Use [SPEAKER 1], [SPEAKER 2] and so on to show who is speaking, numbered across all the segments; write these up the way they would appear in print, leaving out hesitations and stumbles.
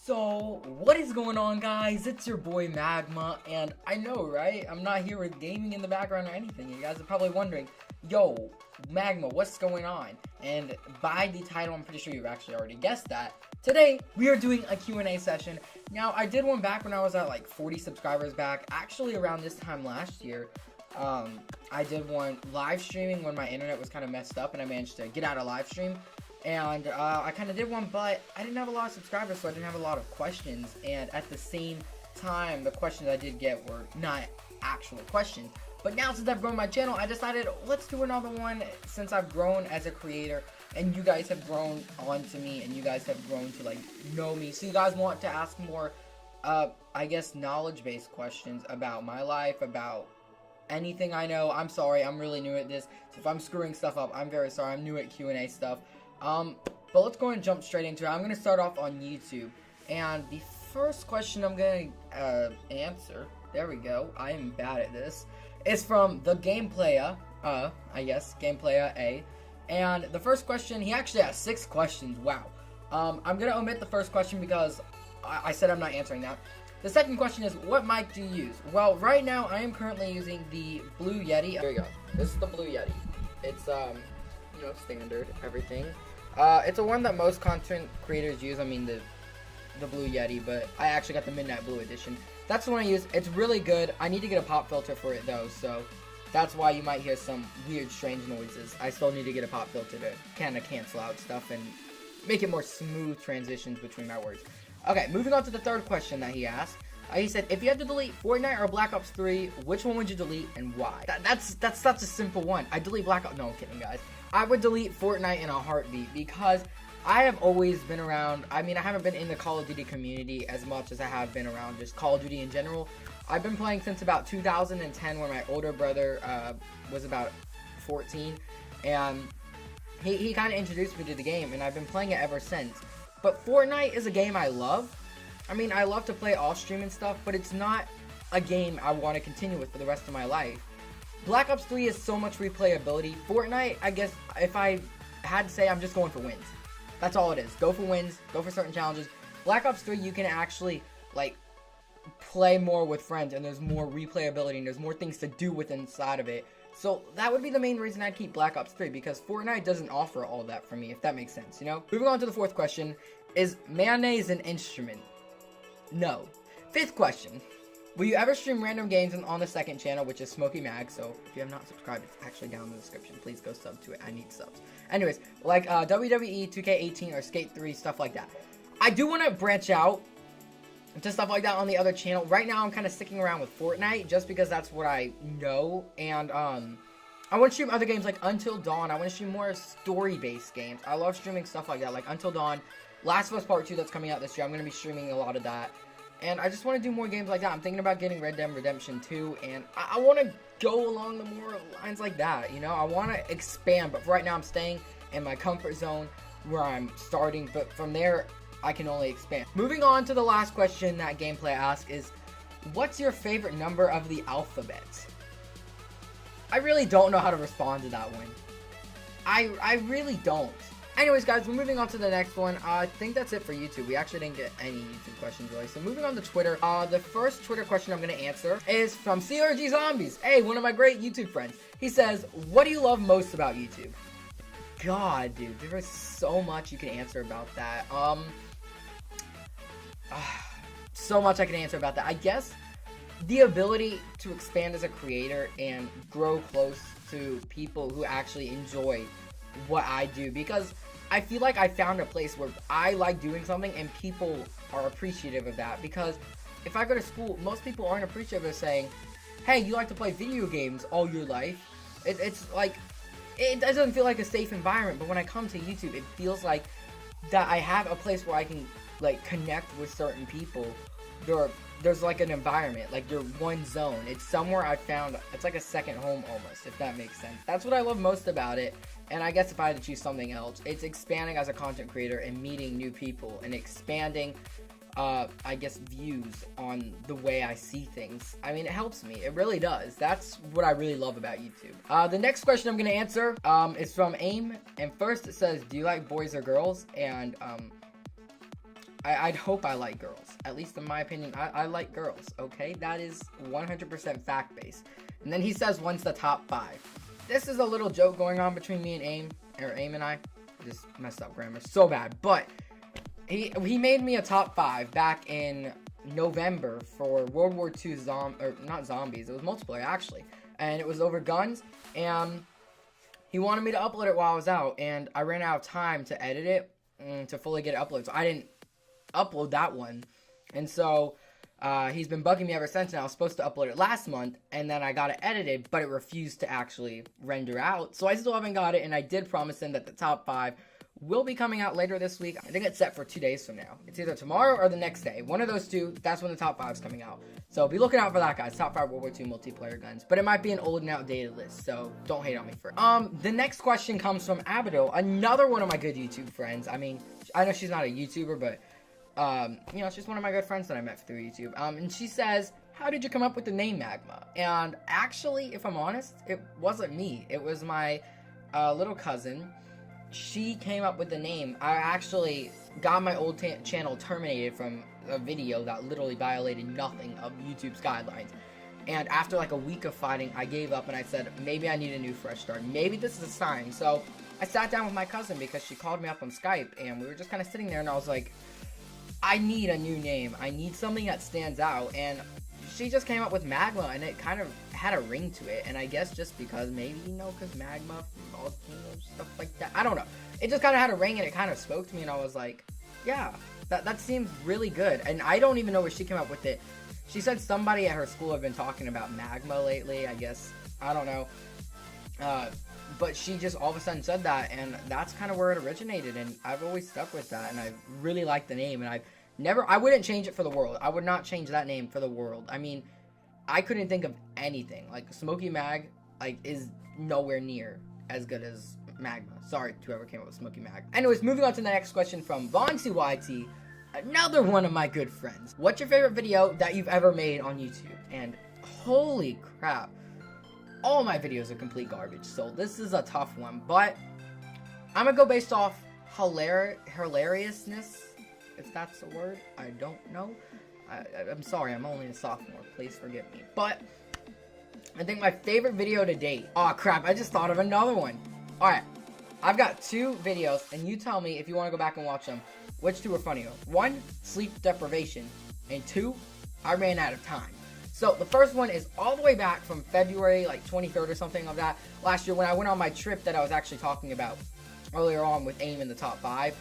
[SPEAKER 1] So, what is going on, guys? It's your boy Magma, and I know, right? I'm not here with gaming in the background or anything. You guys are probably wondering, yo, Magma, what's going on? And by the title, I'm pretty sure you've actually already guessed that. Today, we are doing a Q&A session. Now, I did one back when I was at like 40 subscribers back, actually around this time last year. I did one live streaming when my internet was kind of messed up, and I managed to get out of live stream. And I kind of did one, but I didn't have a lot of subscribers, so I didn't have a lot of questions. And at the same time, the questions I did get were not actual questions. But now, since I've grown my channel, I decided, let's do another one since I've grown as a creator. And you guys have grown onto me, and you guys have grown to, like, know me. So you guys want to ask more, I guess, knowledge-based questions about my life, about anything I know. I'm sorry, I'm really new at this. So if I'm screwing stuff up, I'm very sorry. I'm new at Q&A stuff. But let's go and jump straight into it. I'm going to start off on YouTube. And the first question I'm going to answer, there we go, I am bad at this, is from the Gamertags, Gamertags. And the first question, he actually has 6 questions, wow. I'm going to omit the first question because I said I'm not answering that. The second question is, what mic do you use? Well, right now, I am currently using the Blue Yeti. There we go. This is the Blue Yeti. It's, you know, standard, everything. It's a one that most content creators use. I mean, the Blue Yeti, but I actually got the Midnight Blue edition. That's the one I use. It's really good. I need to get a pop filter for it, though, so that's why you might hear some weird, strange noises. I still need to get a pop filter to kind of cancel out stuff and make it more smooth transitions between my words. Okay, moving on to the third question that he asked. He said, if you had to delete Fortnite or Black Ops 3, which one would you delete and why? That's such a simple one. I delete Black Ops. No, I'm kidding, guys. I would delete Fortnite in a heartbeat because I have always been around. I mean, I haven't been in the Call of Duty community as much as I have been around just Call of Duty in general. I've been playing since about 2010 when my older brother was about 14. And he kind of introduced me to the game, and I've been playing it ever since. But Fortnite is a game I love. I mean, I love to play off stream and stuff, but it's not a game I want to continue with for the rest of my life. Black Ops 3 is so much replayability. Fortnite, I guess, if I had to say, I'm just going for wins. That's all it is. Go for wins, go for certain challenges. Black Ops 3, you can actually, like, play more with friends, and there's more replayability, and there's more things to do with inside of it. So that would be the main reason I'd keep Black Ops 3, because Fortnite doesn't offer all that for me, if that makes sense, you know? Moving on to the fourth question, is mayonnaise an instrument? No. Fifth question, will you ever stream random games on the second channel, which is Smokey Mag? So if you have not subscribed, it's actually down in the description. Please go sub to it. I need subs. Anyways, like WWE, 2K18, or Skate 3, stuff like that. I do want to branch out to stuff like that on the other channel. Right now, I'm kind of sticking around with Fortnite just because that's what I know. And I want to stream other games like Until Dawn. I want to stream more story-based games. I love streaming stuff like that, like Until Dawn. Last of Us Part 2 that's coming out this year. I'm going to be streaming a lot of that. And I just want to do more games like that. I'm thinking about getting Red Dead Redemption 2. And I want to go along the more lines like that, you know? I want to expand. But for right now, I'm staying in my comfort zone where I'm starting. But from there, I can only expand. Moving on to the last question that Gameplay asked is, what's your favorite number of the alphabet? I really don't know how to respond to that one. I really don't. Anyways, guys, we're moving on to the next one. I think that's it for YouTube. We actually didn't get any YouTube questions, really. So moving on to Twitter. The first Twitter question I'm going to answer is from CRG Zombies. Hey, one of my great YouTube friends. He says, what do you love most about YouTube? God, dude, there is so much you can answer about that. So much I can answer about that. I guess the ability to expand as a creator and grow close to people who actually enjoy what I do, because I feel like I found a place where I like doing something and people are appreciative of that. Because if I go to school, most people aren't appreciative of saying, hey, you like to play video games all your life. It's like, it doesn't feel like a safe environment. But when I come to YouTube, it feels like that I have a place where I can, like, connect with certain people. There's like an environment, like your one zone. It's somewhere I found, it's like a second home almost, if that makes sense. That's what I love most about it. And I guess if I had to choose something else, it's expanding as a content creator and meeting new people and expanding, I guess, views on the way I see things. I mean, it helps me. It really does. That's what I really love about YouTube. The next question I'm going to answer is from AIM. And first it says, do you like boys or girls? And I'd hope I like girls. At least in my opinion, I like girls, okay? That is 100% fact-based. And then he says, when's the top 5? This is a little joke going on between me and Aim and I. Just messed up grammar so bad. But he made me a top 5 back in November for World War II not zombies. It was multiplayer, actually. And it was over guns. And he wanted me to upload it while I was out. And I ran out of time to edit it to fully get it uploaded. So I didn't upload that one. And so he's been bugging me ever since, and I was supposed to upload it last month, and then I got it edited, but it refused to actually render out. So I still haven't got it, and I did promise him that the top 5 will be coming out later this week. I think it's set for 2 days from now. It's either tomorrow or the next day. One of those two, that's when the top 5 is coming out. So be looking out for that, guys. Top 5 World War II multiplayer guns. But it might be an old and outdated list, so don't hate on me for it. The next question comes from Abido, another one of my good YouTube friends. I mean, I know she's not a YouTuber, but you know, she's one of my good friends that I met through YouTube. And she says, how did you come up with the name Magma? And actually, if I'm honest, it wasn't me. It was my little cousin. She came up with the name. I actually got my old channel terminated from a video that literally violated nothing of YouTube's guidelines. And after like a week of fighting, I gave up and I said, maybe I need a new fresh start. Maybe this is a sign. So I sat down with my cousin because she called me up on Skype, and we were just kind of sitting there, and I was like, I need a new name. I need something that stands out. And she just came up with Magma, and it kind of had a ring to it. And I guess just because maybe, you know, because Magma, volcanoes, stuff like that. I don't know. It just kind of had a ring, and it kind of spoke to me, and I was like, yeah, that seems really good. And I don't even know where she came up with it. She said somebody at her school had been talking about Magma lately, I guess. I don't know. But she just all of a sudden said that, and that's kind of where it originated, and I've always stuck with that, and I really like the name, and I wouldn't change it for the world. I would not change that name for the world. I mean, I couldn't think of anything. Like, Smokey Mag, like, is nowhere near as good as Magma. Sorry to whoever came up with Smokey Mag. Anyways, moving on to the next question from MagmaYT, another one of my good friends. What's your favorite video that you've ever made on YouTube? And holy crap, all my videos are complete garbage, so this is a tough one, but I'm gonna go based off hilariousness, if that's a word. I don't know. I'm sorry, I'm only a sophomore, please forgive me. But I think my favorite video to date, oh crap, I just thought of another one. Alright, I've got 2 videos, and you tell me if you want to go back and watch them, which 2 are funnier. 1, sleep deprivation, and 2, I ran out of time. So, the first one is all the way back from February, like 23rd or something of that, last year, when I went on my trip that I was actually talking about earlier on with Aim in the top 5.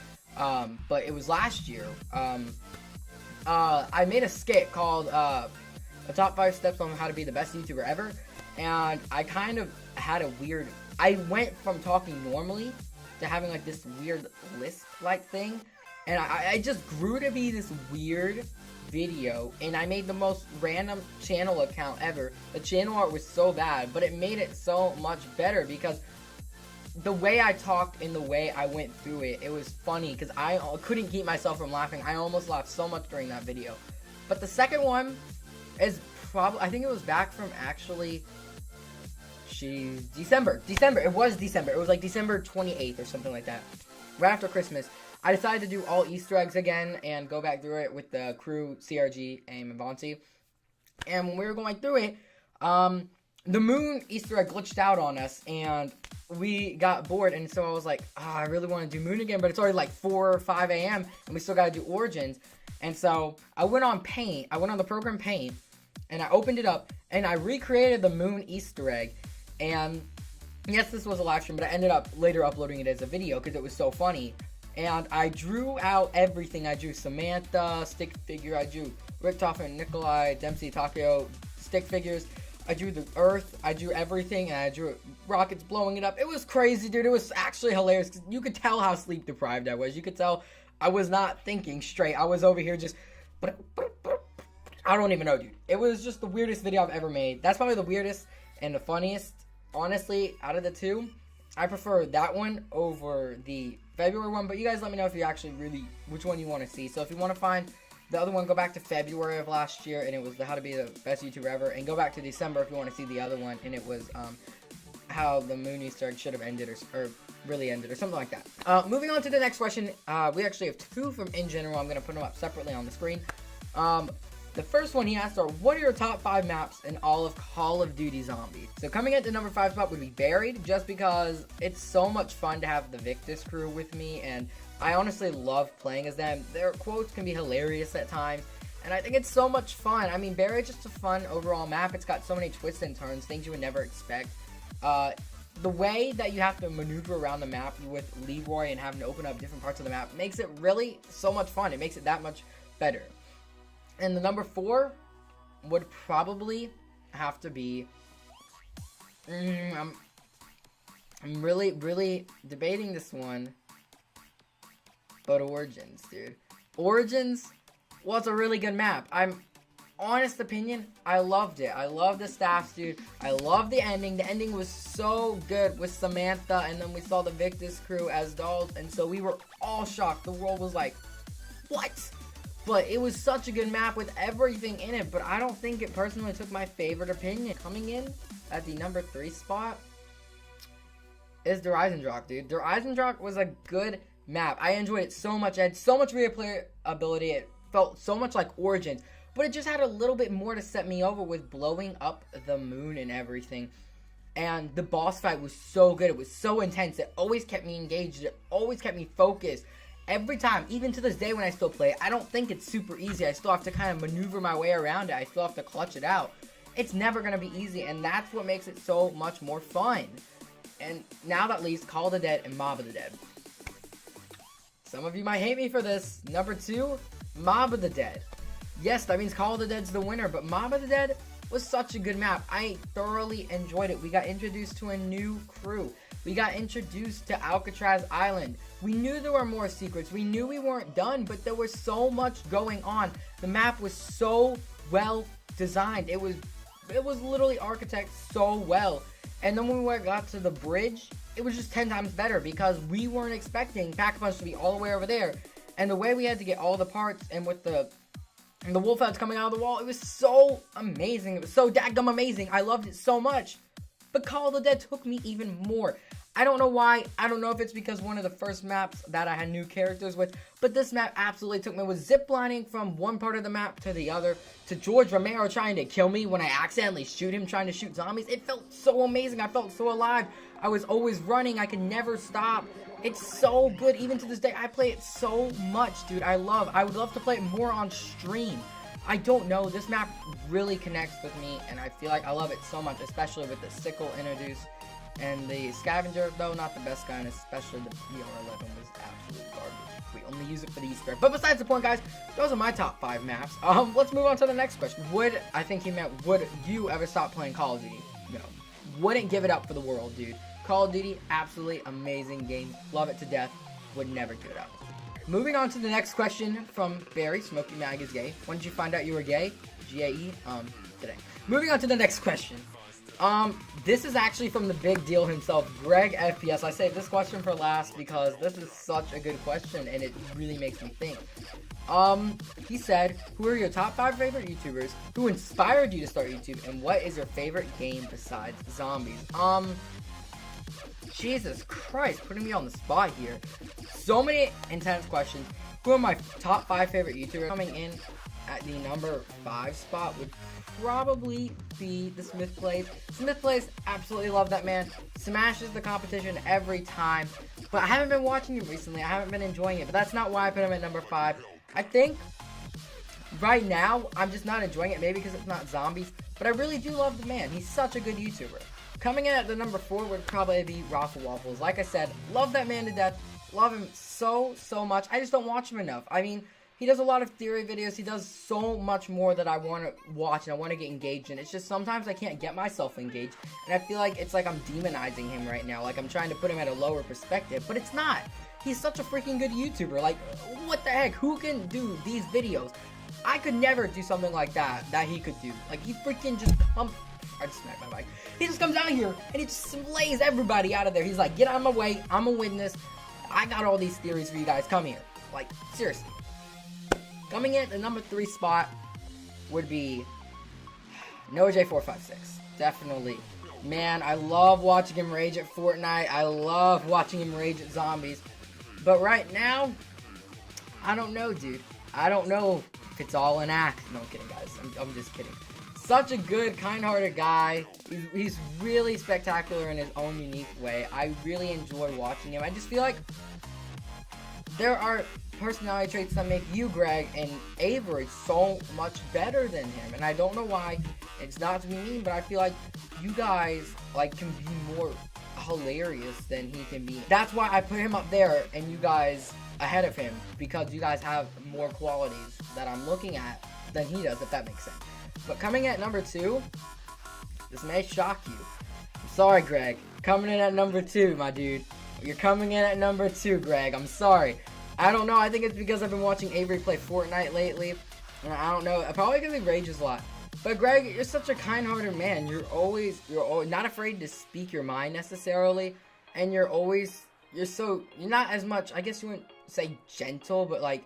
[SPEAKER 1] But it was last year. I made a skit called The Top 5 Steps on How to Be the Best YouTuber Ever. And I kind of had a weird... I went from talking normally to having like this weird lisp-like thing. And I just grew to be this weird video, and I made the most random channel account ever. The channel art was so bad, but it made it so much better because the way I talked and the way I went through it, it was funny because I couldn't keep myself from laughing. I almost laughed so much during that video. But the second one is probably, I think it was back from actually December. It was December. It was like December 28th or something like that. Right after Christmas. I decided to do all Easter eggs again and go back through it with the crew, CRG, Aim, and Vonti. And when we were going through it, the moon Easter egg glitched out on us, and we got bored. And so I was like, I really want to do moon again, but it's already like 4 or 5 a.m., and we still got to do origins. And so I went on Paint. I went on the program Paint, and I opened it up, and I recreated the moon Easter egg. And yes, this was a live stream, but I ended up later uploading it as a video because it was so funny. And I drew out everything. I drew Samantha, stick figure. I drew Rick Toffin, Nikolai, Dempsey, Takeo, stick figures. I drew the Earth. I drew everything. And I drew rockets blowing it up. It was crazy, dude. It was actually hilarious. 'Cause you could tell how sleep deprived I was. You could tell I was not thinking straight. I was over here just... I don't even know, dude. It was just the weirdest video I've ever made. That's probably the weirdest and the funniest. Honestly, out of the 2, I prefer that one over the February one, but you guys let me know if you actually really, which one you want to see. So if you want to find the other one, go back to February of last year, and it was the How to Be the Best YouTuber Ever, and go back to December if you want to see the other one, and it was how the moon Easter egg should have ended, or really ended, or something like that. Moving on to the next question. We actually have 2 from In General. I'm gonna put them up separately on the screen. The first one he asked are, what are your top 5 maps in all of Call of Duty Zombies? So coming at the number 5 spot would be Buried, just because it's so much fun to have the Victus crew with me, and I honestly love playing as them. Their quotes can be hilarious at times, and I think it's so much fun. I mean, Buried is just a fun overall map. It's got so many twists and turns, things you would never expect. The way that you have to maneuver around the map with Leroy and having to open up different parts of the map makes it really so much fun. It makes it that much better. And the number 4 would probably have to be... I'm really debating this one. But Origins, dude. Origins was a really good map. Honest opinion, I loved it. I love the staffs, dude. I love the ending. The ending was so good with Samantha, and then we saw the Victus crew as dolls, and so we were all shocked. The world was like, what? But it was such a good map with everything in it, but I don't think it personally took my favorite opinion. Coming in at the number 3 spot is Der Eisendrock, dude. Der Eisendrock was a good map. I enjoyed it so much. It had so much replayability. It felt so much like Origins, but it just had a little bit more to set me over with blowing up the moon and everything. And the boss fight was so good. It was so intense. It always kept me engaged. It always kept me focused. Every time, even to this day when I still play it, I don't think it's super easy. I still have to kind of maneuver my way around it. I still have to clutch it out. It's never going to be easy, and that's what makes it so much more fun. And now that leaves Call of the Dead and Mob of the Dead. Some of you might hate me for this. Number 2, Mob of the Dead. Yes, that means Call of the Dead's the winner, but Mob of the Dead was such a good map. I thoroughly enjoyed it. We got introduced to a new crew. We got introduced to Alcatraz Island. We knew there were more secrets. We knew we weren't done, but there was so much going on. The map was so well designed. It was literally architected so well. And then when we got to the bridge, it was just 10 times better because we weren't expecting Pack-a-Punch to be all the way over there. And the way we had to get all the parts, and with the wolf heads coming out of the wall, it was so amazing. It was so daggum amazing. I loved it so much. But Call of the Dead took me even more. I don't know why. I don't know if it's because one of the first maps that I had new characters with, but this map absolutely took me. It was ziplining from one part of the map to the other, to George Romero trying to kill me when I accidentally shoot him trying to shoot zombies. It felt so amazing. I felt so alive. I was always running. I could never stop. It's so good. Even to this day, I play it so much, dude. I would love to play it more on stream. I don't know. This map really connects with me, and I feel like I love it so much, especially with the sickle introduced. And the scavenger, though not the best gun, especially the BR11 was absolute garbage. We only use it for the Easter egg. But besides the point, guys, those are my top 5 maps. Let's move on to the next question. I think he meant, would you ever stop playing Call of Duty? No. Wouldn't give it up for the world, dude. Call of Duty, absolutely amazing game. Love it to death. Would never give it up. Moving on to the next question from Barry. Smokey Mag is gay. When did you find out you were gay? G-A-E? Today. Moving on to the next question. This is actually from the big deal himself, Greg FPS. I saved this question for last because this is such a good question and it really makes me think. He said, who are your top 5 favorite YouTubers? Who inspired you to start YouTube? And what is your favorite game besides zombies? Jesus Christ, putting me on the spot here. So many intense questions. Who are my top 5 favorite YouTubers? Coming in at the number 5 spot would probably be the XXGamer-PlayzXx. XXGamer-PlayzXx, absolutely love that man. Smashes the competition every time. But I haven't been watching him recently. I haven't been enjoying it. But that's not why I put him at number 5. I think right now I'm just not enjoying it. Maybe because it's not zombies. But I really do love the man. He's such a good YouTuber. Coming in at the number 4 would probably be Raffle Waffles. Like I said, love that man to death. Love him so much. I just don't watch him enough. I mean, he does a lot of theory videos. He does so much more that I want to watch and I want to get engaged in. It's just sometimes I can't get myself engaged. And I feel like it's like I'm demonizing him right now. Like I'm trying to put him at a lower perspective. But it's not. He's such a freaking good YouTuber. Like, what the heck? Who can do these videos? I could never do something like that he could do. Like, he freaking just comes... I just smacked my mic. He just comes out here and he just slays everybody out of there. He's like, get out of my way. I'm a witness. I got all these theories for you guys. Come here. Like, seriously. Coming in at the number 3 spot would be NoahJ456. Definitely Man, I love watching him rage at Fortnite. I love watching him rage at zombies. But right now, I don't know, dude. I don't know if it's all an act. No, I'm kidding, guys. I'm just kidding. Such a good, kind-hearted guy. He's really spectacular in his own unique way. I really enjoy watching him. I just feel like there are personality traits that make you, Greg, and Avery so much better than him. And I don't know why. It's not to be mean, but I feel like you guys can be more hilarious than he can be. That's why I put him up there and you guys ahead of him, because you guys have more qualities that I'm looking at than he does, if that makes sense. But coming at number 2, this may shock you. I'm sorry, Greg. Coming in at number 2, my dude. You're coming in at number 2, Greg. I'm sorry. I don't know. I think it's because I've been watching Avery play Fortnite lately. And I don't know. Probably because he rages a lot. But Greg, you're such a kind-hearted man. You're always not afraid to speak your mind necessarily. And you're not as much, I guess you wouldn't say gentle, but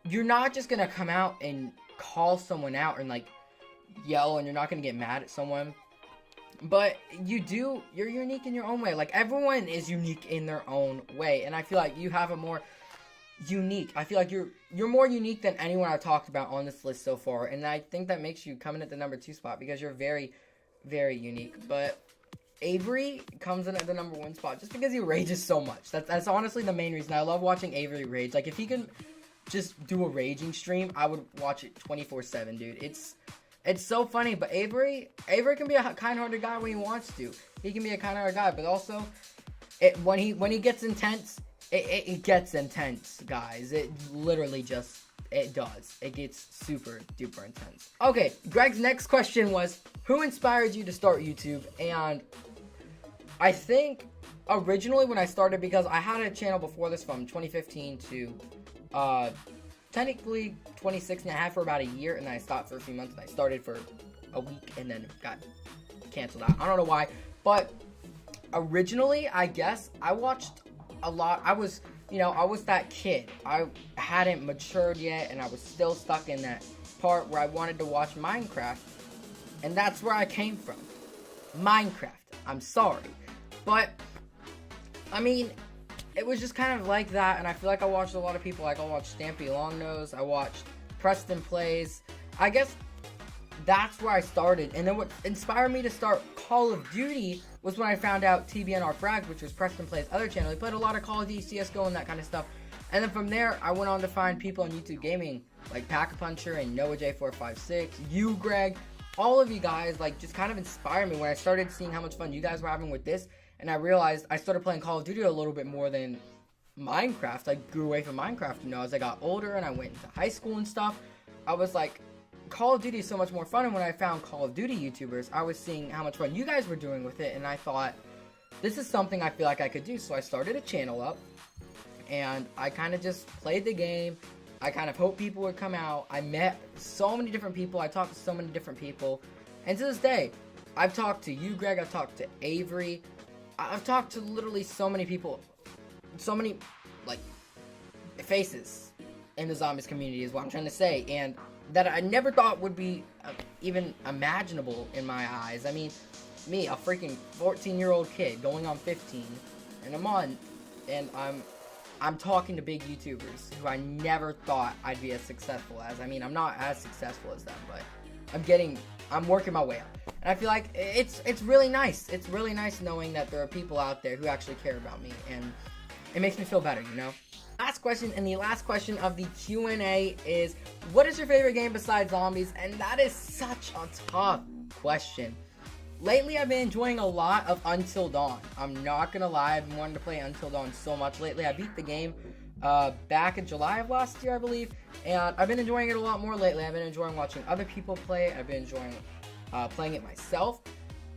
[SPEAKER 1] you're not just gonna come out and call someone out and yell, and you're not gonna get mad at someone. But you're unique in your own way. Everyone is unique in their own way, and I feel like you have a more unique. I feel like you're more unique than anyone I've talked about on this list so far, and I think that makes you come in at the number 2 spot because you're very, very unique. But Avery comes in at the number 1 spot just because he rages so much. That's honestly the main reason. I love watching Avery rage. If he can just do a raging stream, I would watch it 24/7, dude. It's so funny. But Avery can be a kind-hearted guy when he wants to. He can be a kind-hearted guy, but also when he gets intense, it gets intense, guys. It literally it does. It gets super duper intense. Okay, Greg's next question was, who inspired you to start YouTube? And I think originally when I started, because I had a channel before this from 2015 to technically 26 and a half for about a year, and then I stopped for a few months, and I started for a week and then got canceled out. I don't know why, but originally, I guess I watched a lot. I was that kid. I hadn't matured yet, and I was still stuck in that part where I wanted to watch Minecraft, and that's where I came from. Minecraft. I'm sorry, but I mean, it was just kind of like that, and I feel like I watched a lot of people. I watched Stampy Longnose, I watched Preston Plays. I guess that's where I started, and then what inspired me to start Call of Duty was when I found out TBNR Frags, which was Preston Plays' other channel. He played a lot of Call of Duty, CSGO, and that kind of stuff. And then from there, I went on to find people on YouTube Gaming, like Pack-a-Puncher and NoahJ456, you, Greg. All of you guys, just kind of inspired me when I started seeing how much fun you guys were having with this. And I realized I started playing Call of Duty a little bit more than Minecraft. I grew away from Minecraft, as I got older and I went into high school and stuff. I was like, Call of Duty is so much more fun, and when I found Call of Duty YouTubers, I was seeing how much fun you guys were doing with it, and I thought, this is something I feel like I could do, so I started a channel up, and I kind of just played the game. I kind of hoped people would come out. I met so many different people. I talked to so many different people, and to this day, I've talked to you, Greg. I've talked to Avery. I've talked to literally so many people, so many, faces in the zombies community is what I'm trying to say, and that I never thought would be even imaginable in my eyes. I mean, me, a freaking 14-year-old kid going on 15 in a month, and I'm talking to big YouTubers who I never thought I'd be as successful as. I mean, I'm not as successful as them, but I'm working my way up. And I feel like it's really nice. It's really nice knowing that there are people out there who actually care about me, and it makes me feel better, Last question, and the last question of the Q&A is, what is your favorite game besides zombies? And that is such a tough question. Lately, I've been enjoying a lot of Until Dawn. I'm not gonna lie, I've been wanting to play Until Dawn so much lately. I beat the game back in July of last year, I believe, and I've been enjoying it a lot more lately. I've been enjoying watching other people play it. I've been enjoying playing it myself,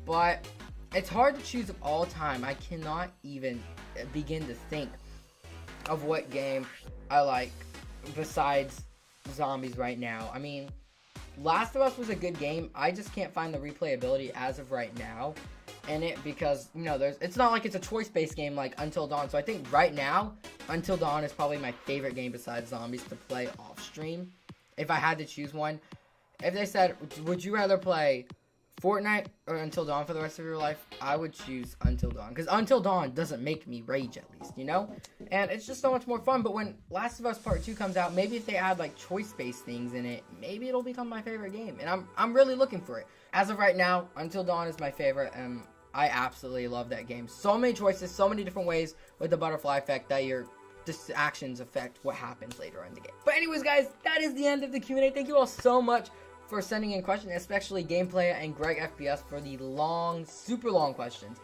[SPEAKER 1] but it's hard to choose of all time. I cannot even begin to think of what game I like besides zombies right now. I mean, Last of Us was a good game. I just can't find the replayability as of right now in it because, it's not like it's a choice-based game like Until Dawn. So I think right now, Until Dawn is probably my favorite game besides zombies to play off-stream. If I had to choose one. If they said, would you rather play Fortnite or Until Dawn for the rest of your life, I would choose Until Dawn. Because Until Dawn doesn't make me rage, at least, you know? And it's just so much more fun. But when Last of Us Part 2 comes out, maybe if they add, like, choice-based things in it, maybe it'll become my favorite game. And I'm really looking for it. As of right now, Until Dawn is my favorite, and I absolutely love that game. So many choices, so many different ways with the butterfly effect that your actions affect what happens later in the game. But anyways, guys, that is the end of the Q&A. Thank you all so much for sending in questions, especially Gameplay and Greg FPS for the long, super long questions.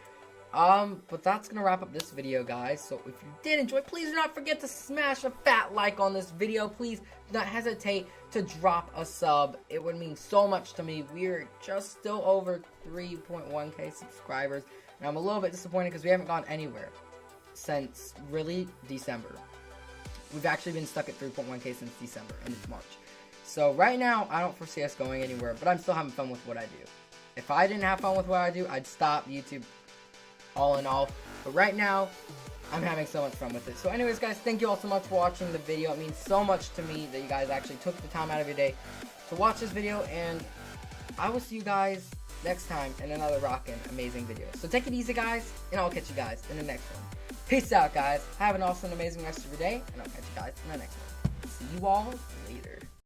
[SPEAKER 1] But that's gonna wrap up this video, guys. So if you did enjoy, please do not forget to smash a fat like on this video. Please do not hesitate to drop a sub. It would mean so much to me. We're just still over 3.1k subscribers, and I'm a little bit disappointed because we haven't gone anywhere since really December. We've actually been stuck at 3.1k since December, and it's March. So right now, I don't foresee us going anywhere, but I'm still having fun with what I do. If I didn't have fun with what I do, I'd stop YouTube all in all. But right now, I'm having so much fun with it. So anyways, guys, thank you all so much for watching the video. It means so much to me that you guys actually took the time out of your day to watch this video, and I will see you guys next time in another rockin' amazing video. So take it easy, guys, and I'll catch you guys in the next one. Peace out, guys. Have an awesome, amazing rest of your day, and I'll catch you guys in the next one. See you all later.